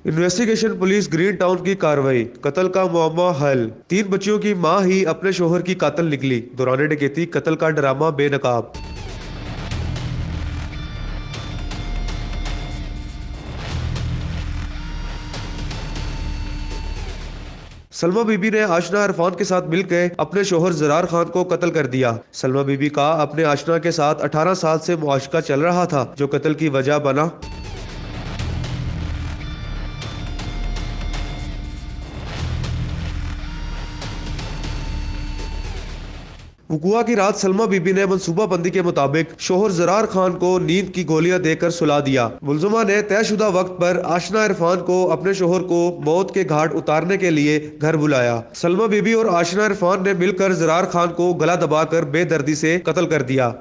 Investigation police green town की कार्रवाई, कत्ल का मुअम्मा हल। 3 बच्चियों की मां ही अपने शोहर की कातिल निकली, दौरान डकैती कत्ल का ड्रामा बेनकाब। सलमा बीबी ने आशना इरफान के साथ मिलकर अपने शोहर जरार खान को कत्ल कर दिया। सलमा बीबी का अपने आशना के साथ 18 साल से मुआशका चल रहा था, जो कत्ल की वजह बना। वकुआ की रात सलमा बीबी ने मनसूबा बंदी के मुताबिक शोहर जरार खान को नींद की गोलियां देकर सुला दिया। मुलजमा ने तयशुदा वक्त पर आशना इरफान को अपने शोहर को मौत के घाट उतारने के लिए घर बुलाया। सलमा बीबी और आशना इरफान ने मिलकर जरार खान को गला दबाकर बेदर्दी से कत्ल कर दिया।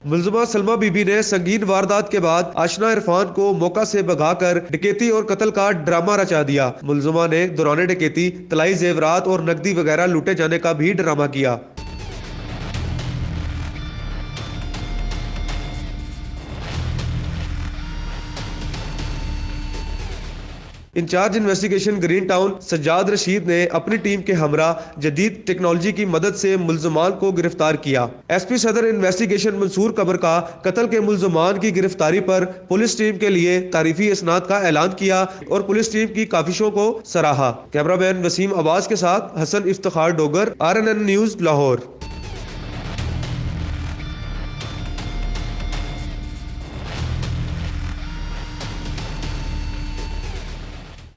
मुलजमा सलमा बीबी ने संगीन वारदात के बाद आशना इरफान को मौका से भगाकर डकैती और कत्ल का ड्रामा रचा दिया। मुलजमा ने दौरान डकैती तलाई जेवरात और नकदी वगैरह लूटे जाने का भी ड्रामा किया। In charge investigation Green Town Sajjad Rashid ने अपनी टीम के हमरा जदीद टेक्नोलॉजी की मदद से मुलजमान को गिरफ्तार किया। एसपी सदर इन्वेस्टिगेशन मंसूर कबर का कत्ल के मुलजमान की गिरफ्तारी पर पुलिस टीम के लिए तारीफी इसनाद का ऐलान किया और पुलिस टीम की काविशों को सराहा। कैमरामैन वसीम अब्बास के साथ हसन इफ्तिखार डोगर, RNN न्यूज, लाहौर।